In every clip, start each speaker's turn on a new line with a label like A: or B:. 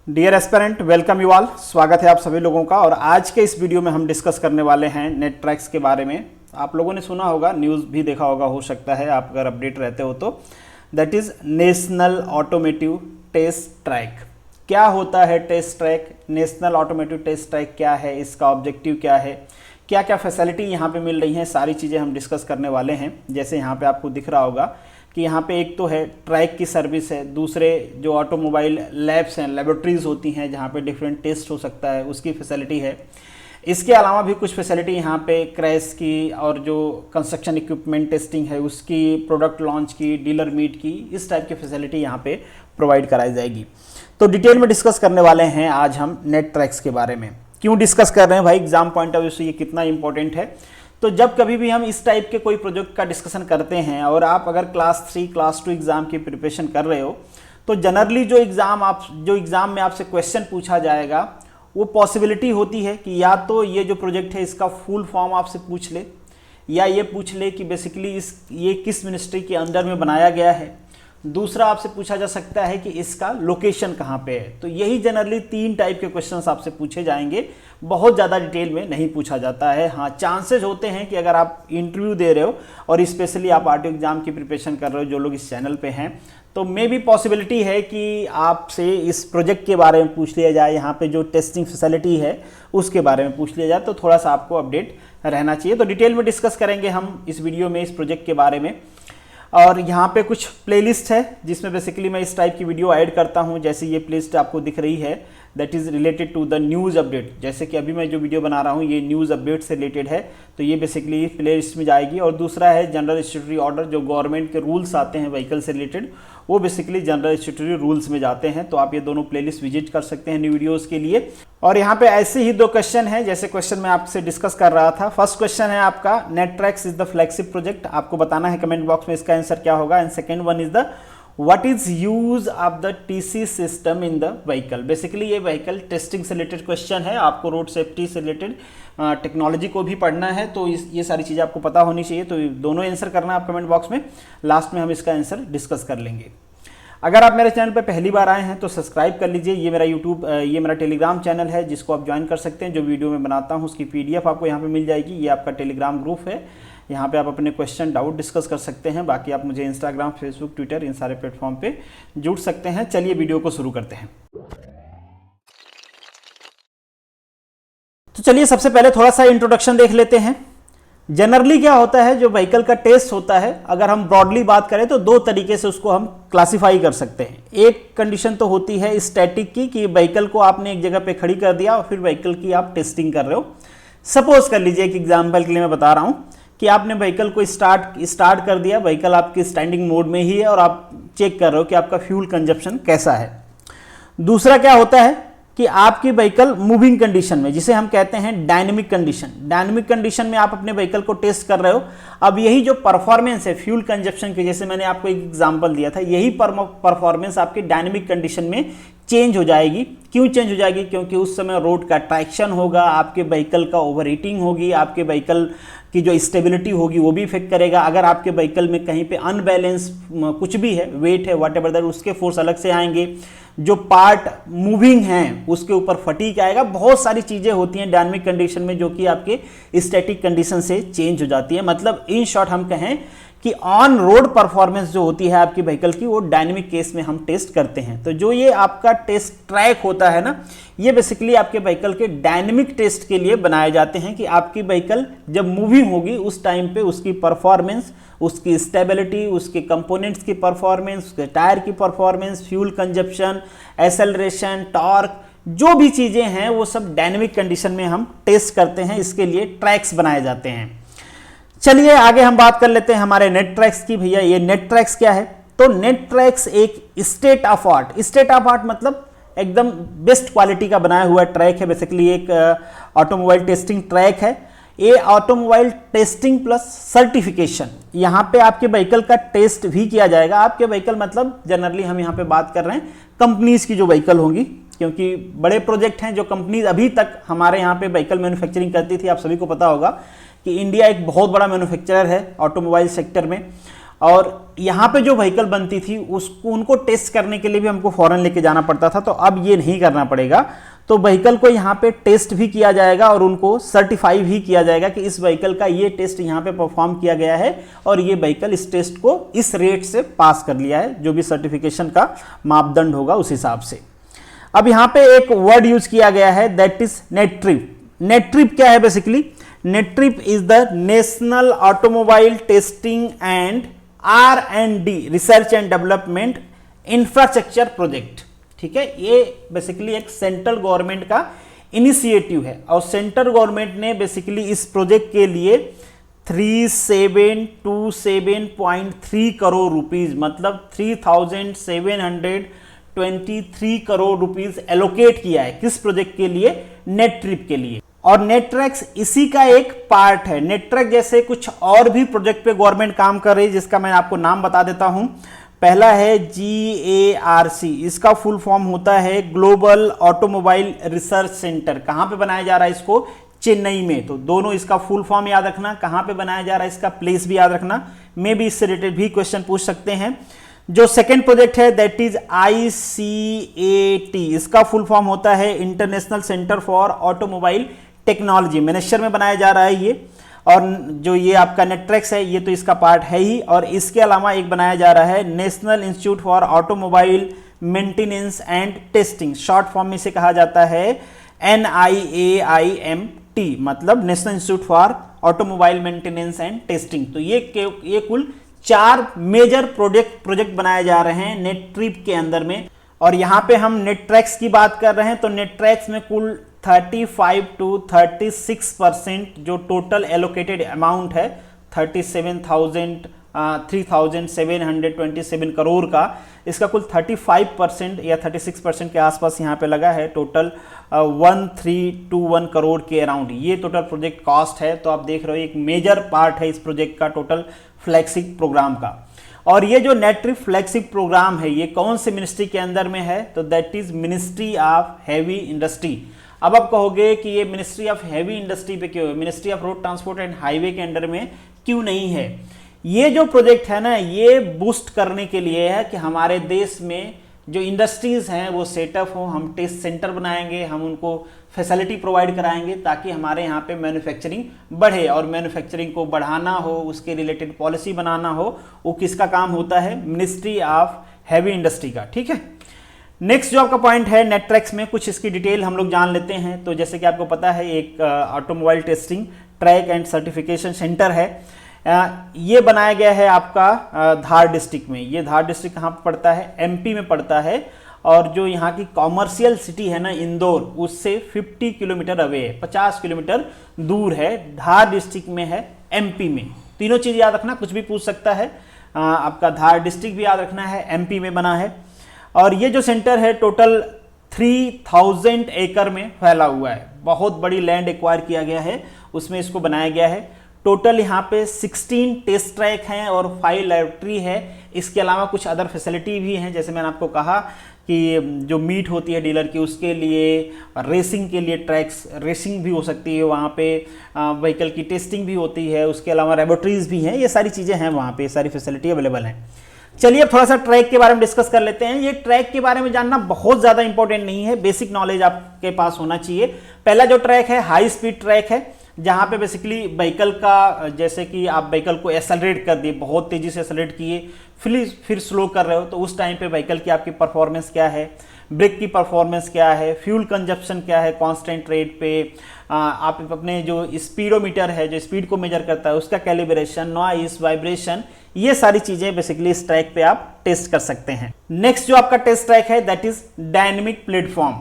A: Dear aspirant, welcome you all. स्वागत है आप सभी लोगों का। और आज के इस वीडियो में हम डिस्कस करने वाले हैं नेट ट्रैक्स के बारे में। आप लोगों ने सुना होगा, न्यूज़ भी देखा होगा, हो सकता है आप अगर अपडेट रहते हो तो। That is national automotive test track. क्या होता है test track? National automotive test track क्या है, इसका ऑब्जेक्टिव क्या है, क्या क्या फैसिलिटी यहाँ पे मिल रही हैं, सारी चीज़ें हम डिस्कस करने वाले हैं। जैसे यहाँ पे आपको दिख रहा होगा कि यहाँ पे एक तो है ट्रैक की सर्विस है, दूसरे जो ऑटोमोबाइल लैब्स हैं, लेबोरेटरीज होती हैं जहाँ पे डिफरेंट टेस्ट हो सकता है, उसकी फैसिलिटी है। इसके अलावा भी कुछ फैसिलिटी यहाँ पे क्रैश की और जो कंस्ट्रक्शन इक्विपमेंट टेस्टिंग है उसकी, प्रोडक्ट लॉन्च की, डीलर मीट की, इस टाइप की फैसिलिटी यहाँ पे प्रोवाइड कराई जाएगी। तो डिटेल में डिस्कस करने वाले हैं आज हम नेट ट्रैक्स के बारे में। क्यों डिस्कस कर रहे हैं भाई? एग्जाम पॉइंट ऑफ व्यू से ये कितना इंपॉर्टेंट है। तो जब कभी भी हम इस टाइप के कोई प्रोजेक्ट का डिस्कशन करते हैं और आप अगर क्लास 3 क्लास 2 एग्जाम की प्रिपरेशन कर रहे हो तो जनरली जो एग्जाम में आपसे क्वेश्चन पूछा जाएगा वो पॉसिबिलिटी होती है कि या तो ये जो प्रोजेक्ट है इसका फुल फॉर्म आपसे पूछ ले, या ये पूछ ले कि बेसिकली ये किस मिनिस्ट्री के अंडर में बनाया गया है। दूसरा आपसे पूछा जा सकता है कि इसका लोकेशन कहाँ पे है। तो यही जनरली 3 टाइप के क्वेश्चंस आपसे पूछे जाएंगे, बहुत ज़्यादा डिटेल में नहीं पूछा जाता है। हाँ, चांसेस होते हैं कि अगर आप इंटरव्यू दे रहे हो और स्पेशली आप आरटीओ एग्जाम की प्रिपरेशन कर रहे हो, जो लोग इस चैनल पे हैं, तो मे भी पॉसिबिलिटी है कि आपसे इस प्रोजेक्ट के बारे में पूछ लिया जाए, यहाँ पे जो टेस्टिंग फैसिलिटी है उसके बारे में पूछ लिया जाए। तो थोड़ा सा आपको अपडेट रहना चाहिए। तो डिटेल में डिस्कस करेंगे हम इस वीडियो में इस प्रोजेक्ट के बारे में। और यहाँ पे कुछ प्लेलिस्ट है जिसमें बेसिकली मैं इस टाइप की वीडियो ऐड करता हूँ। जैसे ये प्लेलिस्ट आपको दिख रही है, that is related to the news update. जैसे कि अभी मैं जो वीडियो बना रहा हूँ ये न्यूज़ अपडेट से रिलेटेड है, तो ये बेसिकली प्लेलिस्ट में जाएगी। और दूसरा है जनरल स्टैट्यूटरी ऑर्डर, जो गवर्नमेंट के रूल्स आते हैं व्हीकल से रिलेटेड, वो बेसिकली जनरल स्टैट्यूटरी रूल्स में जाते हैं। तो आप ये दोनों प्लेलिस्ट विजिट कर सकते हैं न्यू वीडियोज़ के लिए। और यहाँ पे ऐसे ही 2 क्वेश्चन हैं जैसे क्वेश्चन मैं आपसे डिस्कस कर रहा था। फर्स्ट क्वेश्चन है आपका, net tracks is the flagship project. आपको बताना है कमेंट बॉक्स में इसका आंसर क्या होगा। And second one is the what is use of the TC system in the vehicle. Basically ये व्हीकल टेस्टिंग से रिलेटेड क्वेश्चन है। आपको रोड सेफ्टी से रिलेटेड टेक्नोलॉजी को भी पढ़ना है, तो ये सारी चीज़ें आपको पता होनी चाहिए। तो दोनों आंसर करना है आप कमेंट बॉक्स में। लास्ट में हम इसका आंसर डिस्कस कर लेंगे। अगर आप मेरे चैनल पर पहली बार आए हैं तो सब्सक्राइब कर लीजिए। ये मेरा टेलीग्राम चैनल है जिसको आप ज्वाइन कर सकते हैं। जो वीडियो मैं बनाता हूँ उसकी PDF आपको यहाँ पे मिल जाएगी। ये आपका टेलीग्राम ग्रुप है, यहाँ पे आप अपने क्वेश्चन डाउट डिस्कस कर सकते हैं। बाकी आप मुझे इंस्टाग्राम, फेसबुक, ट्विटर, इन सारे प्लेटफॉर्म पे जुड़ सकते हैं। चलिए वीडियो को शुरू करते हैं। तो चलिए सबसे पहले थोड़ा सा इंट्रोडक्शन देख लेते हैं। जनरली क्या होता है, जो व्हीकल का टेस्ट होता है, अगर हम ब्रॉडली बात करें तो 2 तरीके से उसको हम क्लासिफाई कर सकते हैं। एक कंडीशन तो होती है स्टैटिक की, कि व्हीकल को आपने एक जगह पे खड़ी कर दिया और फिर व्हीकल की आप टेस्टिंग कर रहे हो। सपोज कर लीजिए, एक एग्जाम्पल के लिए मैं बता रहा हूँ कि आपने व्हीकल को स्टार्ट कर दिया, व्हीकल आपकी स्टैंडिंग मोड में ही है और आप चेक कर रहे हो कि आपका फ्यूल कंजप्शन कैसा है। दूसरा क्या होता है कि आपकी व्हीकल मूविंग कंडीशन में, जिसे हम कहते हैं डायनेमिक कंडीशन, डायनेमिक कंडीशन में आप अपने व्हीकल को टेस्ट कर रहे हो। अब यही जो परफॉर्मेंस है फ्यूल कंजप्शन की, जैसे मैंने आपको एक एग्जांपल दिया था, यही परफॉर्मेंस आपकी डायनेमिक कंडीशन में चेंज हो जाएगी। क्यों चेंज हो जाएगी? क्योंकि उस समय रोड का ट्रैक्शन होगा, आपके व्हीकल का ओवर हीटिंग होगी, आपके व्हीकल की जो स्टेबिलिटी होगी वो भी इफेक्ट करेगा। अगर आपके व्हीकल में कहीं पे अनबैलेंस कुछ भी है, वेट है, वट एवर दैट, उसके फोर्स अलग से आएंगे। जो पार्ट मूविंग हैं उसके ऊपर फटीग आएगा। बहुत सारी चीज़ें होती हैं डायनामिक कंडीशन में जो कि आपके स्टैटिक कंडीशन से चेंज हो जाती है। मतलब इन शॉर्ट हम कहें कि ऑन रोड परफॉर्मेंस जो होती है आपकी व्हीकल की, वो डायनेमिक केस में हम टेस्ट करते हैं। तो जो ये आपका टेस्ट ट्रैक होता है ना, ये बेसिकली आपके व्हीकल के डायनेमिक टेस्ट के लिए बनाए जाते हैं कि आपकी व्हीकल जब मूविंग होगी उस टाइम पे उसकी परफॉर्मेंस, उसकी स्टेबिलिटी, उसके कंपोनेंट्स की परफॉर्मेंस, उसके टायर की performance, fuel consumption, acceleration, torque, जो भी चीज़ें हैं वो सब डायनेमिक कंडीशन में हम टेस्ट करते हैं। इसके लिए ट्रैक्स बनाए जाते हैं। चलिए आगे हम बात कर लेते हैं हमारे नेट ट्रैक्स की। भैया ये नेट ट्रैक्स क्या है? तो नेट ट्रैक्स एक स्टेट ऑफ आर्ट मतलब एकदम बेस्ट क्वालिटी का बनाया हुआ ट्रैक है। बेसिकली एक ऑटोमोबाइल टेस्टिंग ट्रैक है। ये ऑटोमोबाइल टेस्टिंग प्लस सर्टिफिकेशन, यहाँ पे आपके व्हीकल का टेस्ट भी किया जाएगा। आपके व्हीकल मतलब जनरली हम यहाँ पे बात कर रहे हैं कंपनीज की जो व्हीकल होंगी, क्योंकि बड़े प्रोजेक्ट हैं जो कंपनीज अभी तक हमारे यहाँ पे व्हीकल मैन्युफैक्चरिंग करती थी। आप सभी को पता होगा कि इंडिया एक बहुत बड़ा मैन्युफैक्चरर है ऑटोमोबाइल सेक्टर में। और यहाँ पे जो व्हीकल बनती थी उसको उनको टेस्ट करने के लिए भी हमको फॉरेन लेके जाना पड़ता था, तो अब ये नहीं करना पड़ेगा। तो व्हीकल को यहाँ पे टेस्ट भी किया जाएगा और उनको सर्टिफाई भी किया जाएगा कि इस व्हीकल का ये टेस्ट यहाँ पे परफॉर्म किया गया है और ये व्हीकल इस टेस्ट को इस रेट से पास कर लिया है, जो भी सर्टिफिकेशन का मापदंड होगा उस हिसाब से। अब यहाँ पे एक वर्ड यूज किया गया है, that is net trip. Net trip क्या है basically? Net trip is the national automobile testing and R&D research and development infrastructure project. ठीक है, ये बेसिकली एक सेंट्रल गवर्नमेंट का इनिशिएटिव है और सेंट्रल गवर्नमेंट ने बेसिकली इस प्रोजेक्ट के लिए 3727.3 करोड़ रुपीज, मतलब 3723 करोड़ रुपीज एलोकेट किया है। किस प्रोजेक्ट के लिए? नेट ट्रिप के लिए। और नेटट्रैक्स इसी का एक पार्ट है। नेटट्रैक जैसे कुछ और भी प्रोजेक्ट पे गवर्नमेंट काम कर रही है, जिसका मैं आपको नाम बता देता हूं। पहला है GARC, इसका फुल फॉर्म होता है ग्लोबल ऑटोमोबाइल रिसर्च सेंटर। कहां पे बनाया जा रहा है इसको? चेन्नई में। तो दोनों इसका फुल फॉर्म याद रखना, कहां पे बनाया जा रहा है इसका प्लेस भी याद रखना, मे भी इससे रिलेटेड भी क्वेश्चन पूछ सकते हैं। जो सेकेंड प्रोजेक्ट है दैट इज ICAT, इसका फुल फॉर्म होता है international centre for automobile technology. Manager में बनाया जा रहा है ये। और जो ये आपका नेटट्रैक्स है ये तो इसका पार्ट है ही, और इसके अलावा एक बनाया जा रहा है national institute for automobile maintenance and testing, short form में से कहा जाता है NIAIMT, मतलब national institute for automobile maintenance and testing. तो ये कुल 4 मेजर प्रोजेक्ट बनाए जा रहे हैं नेट ट्रिप के अंदर में। और यहां पे हम नेटट्रैक्स की बात कर रहे हैं, तो नेटट्रैक्स में कुल 35 to 36% जो टोटल एलोकेटेड अमाउंट है 3727 करोड़ का, इसका कुल 35% या 36% के आसपास यहाँ पे लगा है। टोटल 1321 करोड़ के अराउंड ये टोटल प्रोजेक्ट कॉस्ट है। तो आप देख रहे हो एक मेजर पार्ट है इस प्रोजेक्ट का टोटल फ्लैगशिप प्रोग्राम का। और ये जो नेट ट्रिप फ्लैगशिप प्रोग्राम है ये कौन से मिनिस्ट्री के अंदर में है? तो that is ministry of heavy industry. अब आप कहोगे कि ये मिनिस्ट्री ऑफ हैवी इंडस्ट्री पे क्यों है, ministry of road transport and highway के अंडर में क्यों नहीं है? ये जो प्रोजेक्ट है ना, ये बूस्ट करने के लिए है कि हमारे देश में जो इंडस्ट्रीज हैं वो सेटअप हो। हम टेस्ट सेंटर बनाएंगे, हम उनको फैसिलिटी प्रोवाइड कराएंगे ताकि हमारे यहाँ पे मैन्युफैक्चरिंग बढ़े, और मैन्युफैक्चरिंग को बढ़ाना हो, उसके रिलेटेड पॉलिसी बनाना हो, वो किसका काम होता है? मिनिस्ट्री ऑफ हैवी इंडस्ट्री का। ठीक है, नेक्स्ट जो आपका पॉइंट है नेटट्रैक्स में, कुछ इसकी डिटेल हम लोग जान लेते हैं। तो जैसे कि आपको पता है एक automobile testing track and certification centre है। ये बनाया गया है आपका धार डिस्ट्रिक्ट में। ये धार डिस्ट्रिक्ट कहाँ पर पड़ता है? MP में पड़ता है। और जो यहाँ की कॉमर्शियल सिटी है ना इंदौर, उससे 50 किलोमीटर अवे है, 50 किलोमीटर दूर है। धार डिस्ट्रिक्ट में है, MP में। तीनों चीज़ याद रखना, कुछ भी पूछ सकता है। आपका धार डिस्ट्रिक्ट भी याद रखना है, MP में बना है। और ये जो सेंटर है टोटल 3000 एकड़ में फैला हुआ है। बहुत बड़ी लैंड एक्वायर किया गया है, उसमें इसको बनाया गया है। टोटल यहाँ पे 16 टेस्ट ट्रैक हैं और 5 लैबोरेटरी है। इसके अलावा कुछ अदर फैसिलिटी भी हैं, जैसे मैंने आपको कहा कि जो मीट होती है डीलर की उसके लिए, रेसिंग के लिए ट्रैक्स, रेसिंग भी हो सकती है वहाँ पे, व्हीकल की टेस्टिंग भी होती है। उसके अलावा लैबोरेटरीज भी हैं, ये सारी चीज़ें हैं वहाँ पे, सारी फैसिलिटी अवेलेबल हैं। चलिए अब थोड़ा सा ट्रैक के बारे में डिस्कस कर लेते हैं। ये ट्रैक के बारे में जानना बहुत ज़्यादा इंपॉर्टेंट नहीं है, बेसिक नॉलेज आपके पास होना चाहिए। पहला जो ट्रैक है हाई स्पीड ट्रैक है, जहाँ पे बेसिकली व्हीकल का, जैसे कि आप व्हीकल को एक्सेलरेट कर दिए, बहुत तेज़ी से एक्सेलरेट किए, फिर स्लो कर रहे हो, तो उस टाइम पे व्हीकल की आपकी परफॉर्मेंस क्या है, ब्रेक की परफॉर्मेंस क्या है, फ्यूल कंजप्शन क्या है कांस्टेंट रेट पे, आप अपने जो स्पीडोमीटर है जो स्पीड को मेजर करता है उसका कैलिब्रेशन, नॉइस, वाइब्रेशन, ये सारी चीजें बेसिकली इस ट्रैक पे आप टेस्ट कर सकते हैं। नेक्स्ट जो आपका टेस्ट ट्रैक है दैट इज डायनेमिक प्लेटफॉर्म।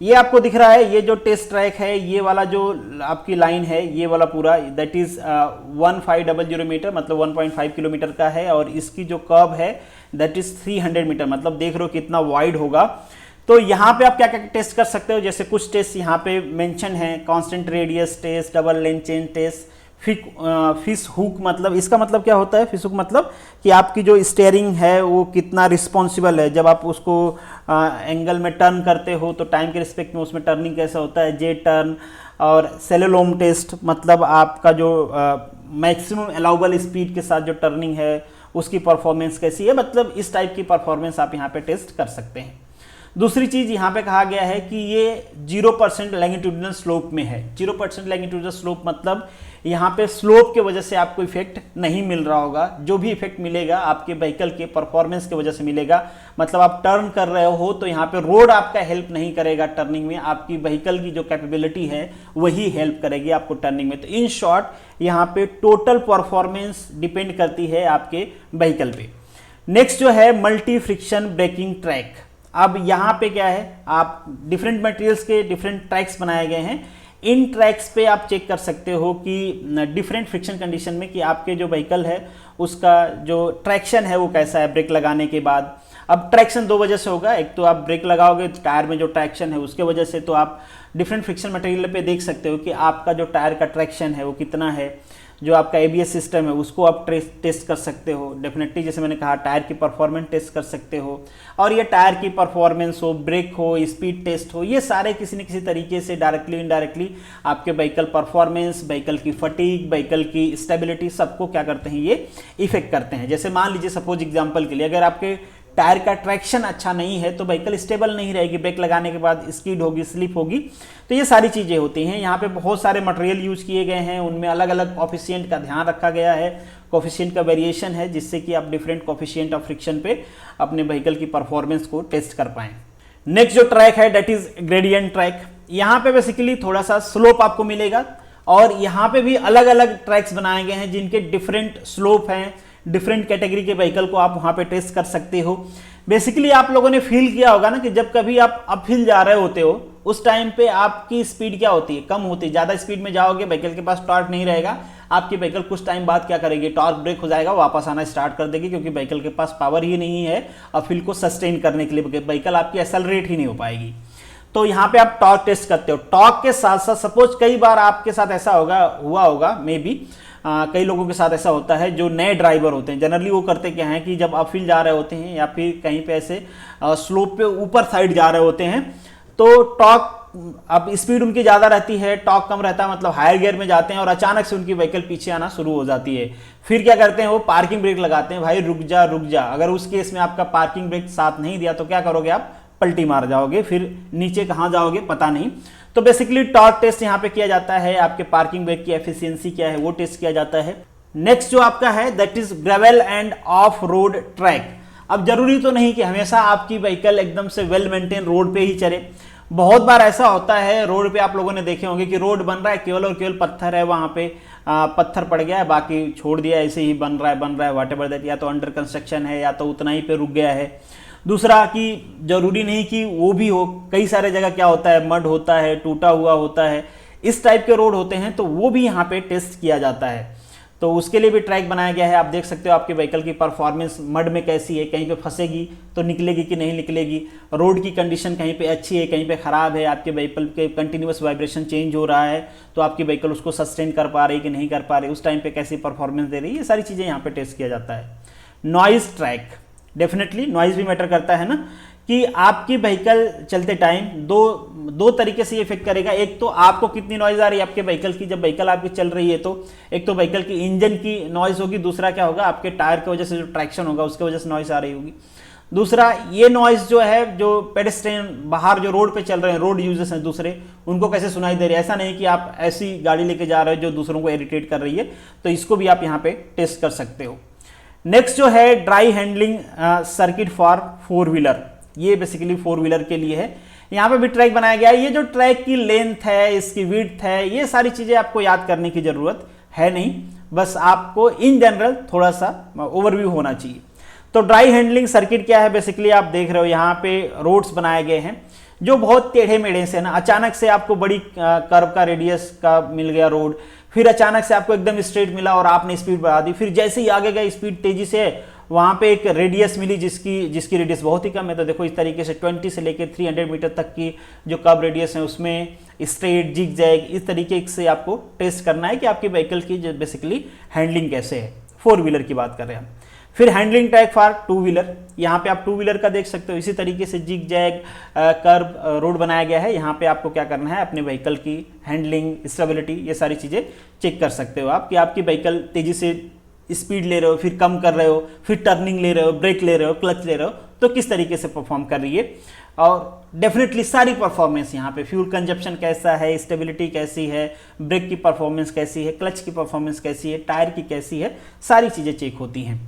A: ये आपको दिख रहा है, ये जो टेस्ट ट्रैक है, ये वाला जो आपकी लाइन है, ये वाला पूरा दैट इज 1500 मीटर, मतलब 1.5 किलोमीटर का है। और इसकी जो कर्व है दैट इज 300 मीटर, मतलब देख रहे हो कितना वाइड होगा। तो यहाँ पे आप क्या क्या टेस्ट कर सकते हो, जैसे कुछ टेस्ट यहाँ पे मेंशन है, constant radius test, double length chain test, fish hook, मतलब इसका मतलब क्या होता है? फिश हुक मतलब कि आपकी जो स्टीयरिंग है वो कितना रिस्पॉन्सिबल है, जब आप उसको एंगल में टर्न करते हो तो टाइम के रिस्पेक्ट में उसमें टर्निंग कैसा होता है, जे टर्न। और सेलेलोम टेस्ट, मतलब आपका जो मैक्सिमम अलाउबल स्पीड के साथ जो टर्निंग है उसकी परफॉर्मेंस कैसी है, मतलब इस टाइप की परफॉर्मेंस आप यहाँ पे टेस्ट कर सकते हैं। दूसरी चीज़ यहाँ पे कहा गया है कि ये 0% लैंगिट्यूडिनल स्लोप में है। 0% लैंगिट्यूडिनल स्लोप मतलब यहाँ पे स्लोप के वजह से आपको इफेक्ट नहीं मिल रहा होगा, जो भी इफेक्ट मिलेगा आपके व्हीकल के परफॉर्मेंस की वजह से मिलेगा। मतलब आप टर्न कर रहे हो तो यहाँ पे रोड आपका हेल्प नहीं करेगा टर्निंग में, आपकी व्हीकल की जो कैपेबिलिटी है वही हेल्प करेगी आपको टर्निंग में। तो इन शॉर्ट यहाँ पे टोटल परफॉर्मेंस डिपेंड करती है आपके व्हीकल पे। नेक्स्ट जो है मल्टी फ्रिक्शन ब्रेकिंग ट्रैक। अब यहाँ पे क्या है, आप डिफरेंट मटेरियल्स के डिफरेंट ट्रैक्स बनाए गए हैं। इन ट्रैक्स पे आप चेक कर सकते हो कि डिफरेंट फ्रिक्शन कंडीशन में कि आपके जो व्हीकल है उसका जो ट्रैक्शन है वो कैसा है ब्रेक लगाने के बाद। अब ट्रैक्शन दो वजह से होगा, एक तो आप ब्रेक लगाओगे तो टायर में जो ट्रैक्शन है उसके वजह से, तो आप डिफरेंट फ्रिक्शन मटेरियल पे देख सकते हो कि आपका जो टायर का ट्रैक्शन है वो कितना है। जो आपका ABS सिस्टम है उसको आप टेस्ट कर सकते हो। डेफिनेटली जैसे मैंने कहा टायर की परफॉर्मेंस टेस्ट कर सकते हो, और ये टायर की परफॉर्मेंस हो, ब्रेक हो, स्पीड टेस्ट हो, ये सारे किसी न किसी तरीके से डायरेक्टली इनडायरेक्टली आपके व्हीकल परफॉर्मेंस, व्हीकल की फटीग, व्हीकल की स्टेबिलिटी सबको क्या करते हैं, ये इफेक्ट करते हैं। जैसे मान लीजिए सपोज एग्जाम्पल के लिए अगर आपके टायर का ट्रैक्शन अच्छा नहीं है तो व्हीकल स्टेबल नहीं रहेगी, ब्रेक लगाने के बाद स्किड होगी, स्लिप होगी। तो ये सारी चीज़ें होती हैं। यहाँ पे बहुत सारे मटेरियल यूज किए गए हैं, उनमें अलग अलग कोफिशिएंट का ध्यान रखा गया है, कोफिशिएंट का वेरिएशन है, जिससे कि आप डिफरेंट कोफिशिएंट ऑफ फ्रिक्शन पे अपने व्हीकल की परफॉर्मेंस को टेस्ट कर पाएँ। नेक्स्ट जो ट्रैक है डेट इज ग्रेडियंट ट्रैक। यहाँ पे बेसिकली थोड़ा सा स्लोप आपको मिलेगा, और यहाँ पे भी अलग अलग ट्रैक्स बनाए गए हैं जिनके डिफरेंट स्लोप हैं। डिफरेंट कैटेगरी के व्हीकल को आप वहाँ पे टेस्ट कर सकते हो। बेसिकली आप लोगों ने फील किया होगा ना कि जब कभी आप अपहिल जा रहे होते हो उस टाइम पे आपकी स्पीड क्या होती है, कम होती है। ज़्यादा स्पीड में जाओगे, व्हीकल के पास टॉर्क नहीं रहेगा, आपकी व्हीकल कुछ टाइम बाद क्या करेगी, टॉर्क ब्रेक हो जाएगा, वापस आना स्टार्ट कर देगी, क्योंकि व्हीकल के पास पावर ही नहीं है अपहिल को सस्टेन करने के लिए, व्हीकल आपकी एक्सेलरेट ही नहीं हो पाएगी। तो यहाँ पे आप टॉर्क टेस्ट करते हो। टॉर्क के साथ साथ सपोज कई बार आपके साथ ऐसा हुआ होगा मे बी, कई लोगों के साथ ऐसा होता है जो नए ड्राइवर होते हैं। जनरली वो करते क्या है कि जब अपहिल जा रहे होते हैं या फिर कहीं पे ऐसे स्लोप पे ऊपर साइड जा रहे होते हैं तो टॉर्क, अब स्पीड उनकी ज़्यादा रहती है, टॉर्क कम रहता है, मतलब हायर गियर में जाते हैं और अचानक से उनकी व्हीकल पीछे आना शुरू हो जाती है। फिर क्या करते हैं, वो पार्किंग ब्रेक लगाते हैं, भाई रुक जा रुक जा। अगर उस केस में आपका पार्किंग ब्रेक साथ नहीं दिया तो क्या करोगे, आप पलटी मार जाओगे, फिर नीचे कहाँ जाओगे पता नहीं। तो बेसिकली टॉर्क टेस्ट यहाँ पे किया जाता है, आपके पार्किंग ब्रेक की एफिशिएंसी क्या है वो टेस्ट किया जाता है। नेक्स्ट जो आपका है that is gravel end of road track. अब जरूरी तो नहीं कि हमेशा आपकी व्हीकल एकदम से वेल मेंटेन रोड पे ही चले। बहुत बार ऐसा होता है रोड पे, आप लोगों ने देखे होंगे कि रोड बन रहा है, केवल और केवल पत्थर है, वहां पे पत्थर पड़ गया है, बाकी छोड़ दिया ऐसे ही बन रहा है व्हाट एवर दैट, या तो अंडर कंस्ट्रक्शन है या तो उतना ही पे रुक गया है। दूसरा कि जरूरी नहीं कि वो भी हो, कई सारे जगह क्या होता है मड होता है, टूटा हुआ होता है, इस टाइप के रोड होते हैं, तो वो भी यहाँ पे टेस्ट किया जाता है। तो उसके लिए भी ट्रैक बनाया गया है। आप देख सकते हो आपके व्हीकल की परफॉर्मेंस मड में कैसी है, कहीं पे फंसेगी तो निकलेगी कि नहीं निकलेगी, रोड की कंडीशन कहीं पे अच्छी है, कहीं पे खराब है, आपके व्हीकल के कंटिन्यूस वाइब्रेशन चेंज हो रहा है तो आपकी व्हीकल उसको सस्टेन कर पा रही है कि नहीं कर पा रही, उस टाइम पे कैसी परफॉर्मेंस दे रही है, ये सारी चीज़ें यहाँ पे टेस्ट किया जाता है। नॉइज ट्रैक, डेफिनेटली नॉइज भी मैटर करता है ना, कि आपकी व्हीकल चलते टाइम दो तरीके से ये इफेक्ट करेगा। एक तो आपको कितनी नॉइज आ रही है आपके व्हीकल की, जब व्हीकल आपकी चल रही है तो एक तो व्हीकल की इंजन की नॉइज होगी, दूसरा क्या होगा आपके टायर की वजह से जो ट्रैक्शन होगा उसकी वजह से नॉइज आ रही होगी। दूसरा ये नॉइज जो है जो पेडेस्ट्रियन बाहर जो रोड पे चल रहे हैं, रोड यूजर्स हैं दूसरे, उनको कैसे सुनाई दे रही है। ऐसा नहीं कि आप ऐसी गाड़ी लेके जा रहे हो जो दूसरों को इरिटेट कर रही है, तो इसको भी आप यहाँ पे टेस्ट कर सकते हो। नेक्स्ट जो है dry handling circuit for 4 wheeler, ये बेसिकली 4 व्हीलर के लिए है। यहाँ पे भी ट्रैक बनाया गया है। ये जो ट्रैक की लेंथ है, इसकी विड्थ है, ये सारी चीज़ें आपको याद करने की ज़रूरत है नहीं, बस आपको इन जनरल थोड़ा सा ओवरव्यू होना चाहिए। तो ड्राई हैंडलिंग सर्किट क्या है, बेसिकली आप देख रहे हो यहाँ पे रोड्स बनाए गए हैं जो बहुत टेढ़े मेढ़े से ना, अचानक से आपको बड़ी कर्व का रेडियस का मिल गया रोड, फिर अचानक से आपको एकदम स्ट्रेट मिला और आपने स्पीड बढ़ा दी, फिर जैसे ही आगे गए स्पीड तेजी से, वहां पे एक रेडियस मिली जिसकी रेडियस बहुत ही कम है। तो देखो इस तरीके से 20 से लेकर 300 मीटर तक की जो कर्व रेडियस है उसमें स्ट्रेट जिग जैग इस तरीके से आपको टेस्ट करना है कि आपकी व्हीकल की जो बेसिकली हैंडलिंग कैसे है। 4 व्हीलर की बात कर रहे हैं हम। फिर हैंडलिंग ट्रैक फॉर 2 व्हीलर, यहाँ पे आप 2 व्हीलर का देख सकते हो, इसी तरीके से जिग जैग कर्व रोड बनाया गया है। यहाँ पे आपको क्या करना है, अपने व्हीकल की हैंडलिंग, स्टेबिलिटी, ये सारी चीज़ें चेक कर सकते हो आप कि आपकी व्हीकल तेज़ी से स्पीड ले रहे हो, फिर कम कर रहे हो, फिर टर्निंग ले रहे हो, ब्रेक ले रहे हो, क्लच ले रहे हो, तो किस तरीके से परफॉर्म कर रही है। और डेफिनेटली सारी परफॉर्मेंस यहाँ पे, फ्यूल कंजप्शन कैसा है, स्टेबिलिटी कैसी है, ब्रेक की परफॉर्मेंस कैसी है, क्लच की परफॉर्मेंस कैसी है, टायर की कैसी है, सारी चीज़ें चेक होती हैं।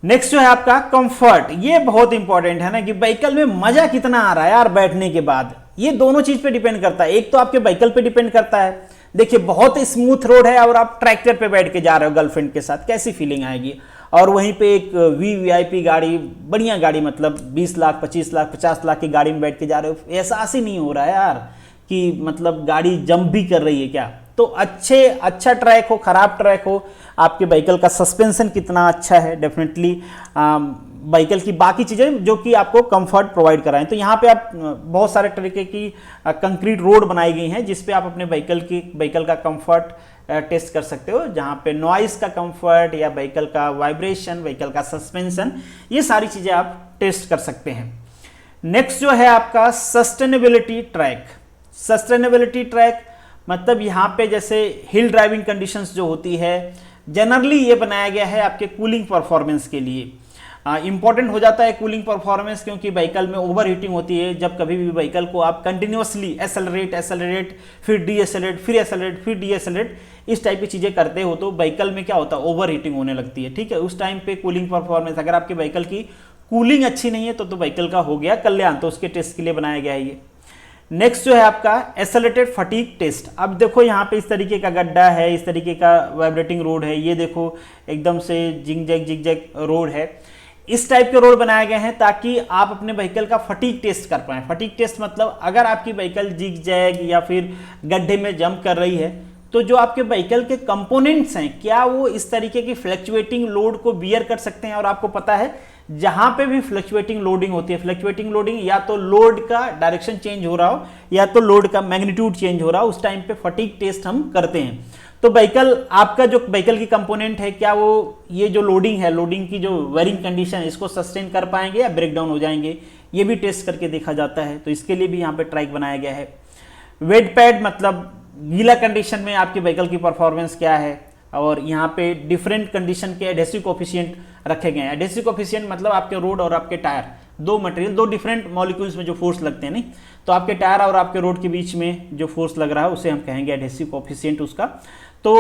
A: नेक्स्ट जो है आपका कंफर्ट, ये बहुत इंपॉर्टेंट है ना कि व्हीकल में मजा कितना आ रहा है यार बैठने के बाद, ये दोनों चीज पे डिपेंड करता है। एक तो आपके व्हीकल पे डिपेंड करता है, देखिए बहुत स्मूथ रोड है और आप ट्रैक्टर पे बैठ के जा रहे हो गर्लफ्रेंड के साथ, कैसी फीलिंग आएगी। और वहीं पे एक वीवीआईपी गाड़ी, बढ़िया गाड़ी, मतलब 20 लाख 25 लाख 50 लाख की गाड़ी में बैठ के जा रहे हो, एहसास ही नहीं हो रहा है यार कि मतलब गाड़ी जंप भी कर रही है क्या। तो अच्छा ट्रैक हो, खराब ट्रैक हो, आपके व्हीकल का सस्पेंशन कितना अच्छा है, डेफिनेटली व्हीकल की बाकी चीज़ें जो कि आपको कंफर्ट प्रोवाइड कराएं। तो यहाँ पे आप बहुत सारे तरीके की कंक्रीट रोड बनाई गई हैं जिस पे आप अपने व्हीकल का कंफर्ट टेस्ट कर सकते हो, जहाँ पे नॉइस का कंफर्ट या व्हीकल का वाइब्रेशन, व्हीकल का सस्पेंशन, ये सारी चीज़ें आप टेस्ट कर सकते हैं। नेक्स्ट जो है आपका सस्टेनेबिलिटी ट्रैक। सस्टेनेबिलिटी ट्रैक मतलब यहाँ पे जैसे हिल ड्राइविंग कंडीशंस जो होती है, जनरली ये बनाया गया है आपके कूलिंग परफॉर्मेंस के लिए। इंपॉर्टेंट हो जाता है कूलिंग परफॉर्मेंस, क्योंकि व्हीकल में ओवर हीटिंग होती है। जब कभी भी व्हीकल को आप कंटिन्यूसली एसेलरेट फिर डीएसेलरेट फिर एसेलरेट फिर डीएसेलरेट इस टाइप की चीज़ें करते हो तो व्हीकल में क्या होता है, ओवर हीटिंग होने लगती है। ठीक है, उस टाइम पे कूलिंग परफॉर्मेंस, अगर आपके व्हीकल की कूलिंग अच्छी नहीं है तो व्हीकल का हो गया कल्याण, तो उसके टेस्ट के लिए बनाया गया है ये। नेक्स्ट जो है आपका एक्सेलरेटेड फटीग टेस्ट। अब देखो यहाँ पे इस तरीके का गड्ढा है, इस तरीके का वाइब्रेटिंग रोड है, ये देखो एकदम से जिग-जैग रोड है। इस टाइप के रोड बनाए गए हैं ताकि आप अपने व्हीकल का फटीग टेस्ट कर पाएं। फटीग टेस्ट मतलब अगर आपकी व्हीकल जिग-जैग या फिर गड्ढे में जंप कर रही है तो जो आपके व्हीकल के कंपोनेंट्स हैं क्या वो इस तरीके की फ्लक्चुएटिंग लोड को बियर कर सकते हैं। और आपको पता है जहां पे भी फ्लक्चुएटिंग लोडिंग होती है, फ्लक्चुएटिंग लोडिंग या तो लोड का डायरेक्शन चेंज हो रहा हो या तो लोड का मैग्नीट्यूड चेंज हो रहा हो, उस टाइम पे फटीग टेस्ट हम करते हैं। तो व्हीकल, आपका जो व्हीकल की कंपोनेंट है क्या वो ये जो लोडिंग है, लोडिंग की जो वेरिंग कंडीशन है, इसको सस्टेन कर पाएंगे या ब्रेक डाउन हो जाएंगे, ये भी टेस्ट करके देखा जाता है। तो इसके लिए भी यहाँ पे ट्रैक बनाया गया है। वेट पैड मतलब गीला कंडीशन में आपके व्हीकल की परफॉर्मेंस क्या है, और यहाँ पे डिफरेंट कंडीशन के एडहेसिव कोफिशिएंट रखे गए हैं। एडहेसिव कोफिशिएंट मतलब आपके रोड और आपके टायर, दो मटेरियल, दो डिफरेंट मॉलिक्यूल्स में जो फोर्स लगते हैं, नहीं तो आपके टायर और आपके रोड के बीच में जो फोर्स लग रहा है उसे हम कहेंगे एडहेसिव कोफिशिएंट उसका। तो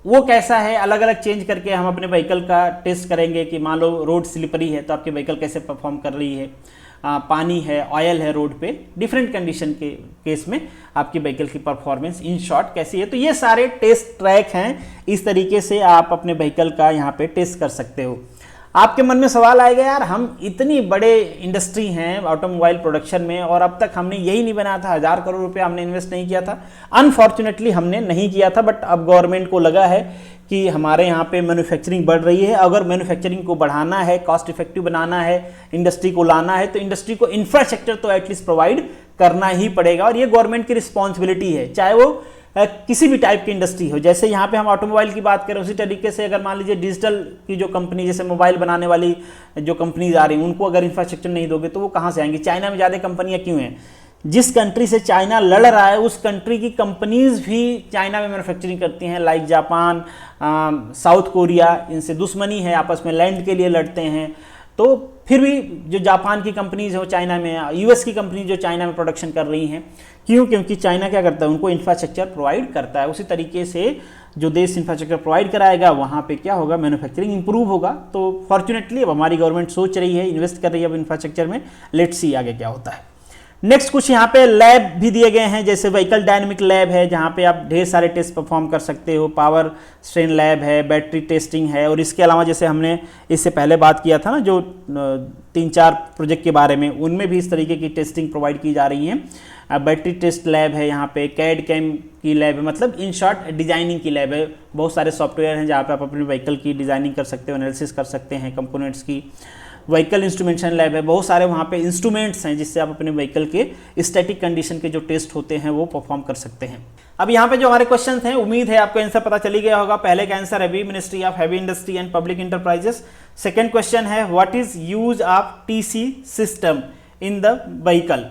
A: वो कैसा है, अलग अलग चेंज करके हम अपने व्हीकल का टेस्ट करेंगे कि मान लो रोड स्लिपरी है तो आपकी व्हीकल कैसे परफॉर्म कर रही है, पानी है, ऑयल है रोड पे, डिफरेंट कंडीशन के केस में आपकी व्हीकल की परफॉर्मेंस इन शॉर्ट कैसी है। तो ये सारे टेस्ट ट्रैक हैं, इस तरीके से आप अपने व्हीकल का यहाँ पे टेस्ट कर सकते हो। आपके मन में सवाल आएगा यार हम इतनी बड़े इंडस्ट्री हैं ऑटोमोबाइल प्रोडक्शन में और अब तक हमने यही नहीं बनाया था, 1000 करोड़ रुपए हमने इन्वेस्ट नहीं किया था। अनफॉर्चुनेटली हमने नहीं किया था, बट अब गवर्नमेंट को लगा है कि हमारे यहाँ पे मैन्युफैक्चरिंग बढ़ रही है। अगर मैन्युफैक्चरिंग को बढ़ाना है, कॉस्ट इफेक्टिव बनाना है, इंडस्ट्री को लाना है तो इंडस्ट्री को इंफ्रास्ट्रक्चर तो एटलीस्ट प्रोवाइड करना ही पड़ेगा। और ये गवर्नमेंट की रिस्पॉन्सिबिलिटी है, चाहे वो किसी भी टाइप की इंडस्ट्री हो। जैसे यहाँ पे हम ऑटोमोबाइल की बात करें, उसी तरीके से अगर मान लीजिए डिजिटल की जो कंपनी, जैसे मोबाइल बनाने वाली जो कंपनीज आ रही हैं, उनको अगर इंफ्रास्ट्रक्चर नहीं दोगे तो वो कहाँ से आएंगी। चाइना में ज़्यादा कंपनियाँ क्यों हैं, जिस कंट्री से चाइना लड़ रहा है उस कंट्री की कंपनीज भी चाइना में मैन्युफैक्चरिंग करती हैं, लाइक जापान, साउथ कोरिया, इनसे दुश्मनी है, आपस में लैंड के लिए लड़ते हैं। तो फिर भी जो जापान की कंपनीज हो चाइना में, यूएस की कंपनी जो चाइना में प्रोडक्शन कर रही हैं, क्यों, क्योंकि चाइना क्या करता है, उनको इंफ्रास्ट्रक्चर प्रोवाइड करता है। उसी तरीके से जो देश इंफ्रास्ट्रक्चर प्रोवाइड कराएगा वहाँ पे क्या होगा, मैन्युफैक्चरिंग इंप्रूव होगा। तो फॉर्चुनेटली अब हमारी गवर्नमेंट सोच रही है, इन्वेस्ट कर रही है अब इंफ्रास्ट्रक्चर में। लेट्स सी आगे क्या होता है। नेक्स्ट कुछ यहाँ पे लैब भी दिए गए हैं, जैसे व्हीकल डायनेमिक लैब है जहाँ पे आप ढेर सारे टेस्ट परफॉर्म कर सकते हो, पावर स्ट्रेन लैब है, बैटरी टेस्टिंग है, और इसके अलावा जैसे हमने इससे पहले बात किया था ना जो 3-4 प्रोजेक्ट के बारे में, उनमें भी इस तरीके की टेस्टिंग प्रोवाइड की जा रही है। बैटरी टेस्ट लैब है, यहाँ पे कैड कैम की लैब है, मतलब इन शॉर्ट डिजाइनिंग की लैब है। बहुत सारे सॉफ्टवेयर हैं जहाँ पे आप अपने व्हीकल की डिजाइनिंग कर सकते हो, एनालिसिस कर सकते हैं कंपोनेंट्स की। व्हीकल इंस्ट्रूमेंटेशन लैब है, बहुत सारे वहाँ पे इंस्ट्रूमेंट्स हैं जिससे आप अपने व्हीकल के स्टैटिक कंडीशन के जो टेस्ट होते हैं वो परफॉर्म कर सकते हैं। अब यहाँ पे जो हमारे क्वेश्चन हैं, उम्मीद है आपको आंसर पता चली गया होगा। पहले का आंसर है ministry of heavy industry and public enterprises. Second question है what is use of TC system in the vehicle.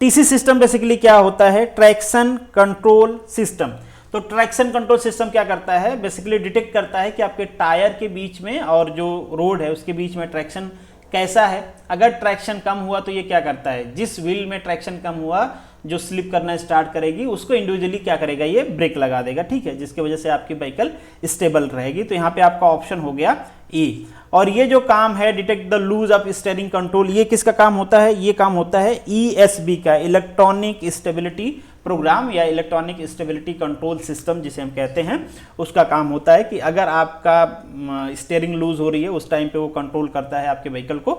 A: TC system basically क्या होता है, ट्रैक्शन कंट्रोल सिस्टम। तो ट्रैक्शन कंट्रोल सिस्टम क्या करता है, बेसिकली डिटेक्ट करता है कि आपके टायर के बीच में और जो रोड है उसके बीच में ट्रैक्शन कैसा है। अगर ट्रैक्शन कम हुआ तो ये क्या करता है, जिस व्हील में ट्रैक्शन कम हुआ, जो स्लिप करना स्टार्ट करेगी उसको इंडिविजुअली क्या करेगा, ये ब्रेक लगा देगा, ठीक है, जिसकी वजह से आपकी व्हीकल स्टेबल रहेगी। तो यहाँ पे आपका ऑप्शन हो गया ई। और ये जो काम है detect the loose of steering control, ये किसका काम होता है, ये काम होता है ESB का, इलेक्ट्रॉनिक स्टेबिलिटी प्रोग्राम या इलेक्ट्रॉनिक स्टेबिलिटी कंट्रोल सिस्टम जिसे हम कहते हैं, उसका काम होता है कि अगर आपका स्टीयरिंग लूज हो रही है उस टाइम पे वो कंट्रोल करता है आपके व्हीकल को।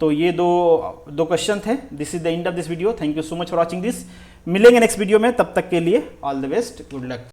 A: तो ये दो क्वेश्चन थे। This is the end of this video. Thank you so much for watching this. मिलेंगे नेक्स्ट वीडियो में, तब तक के लिए all the best, good luck.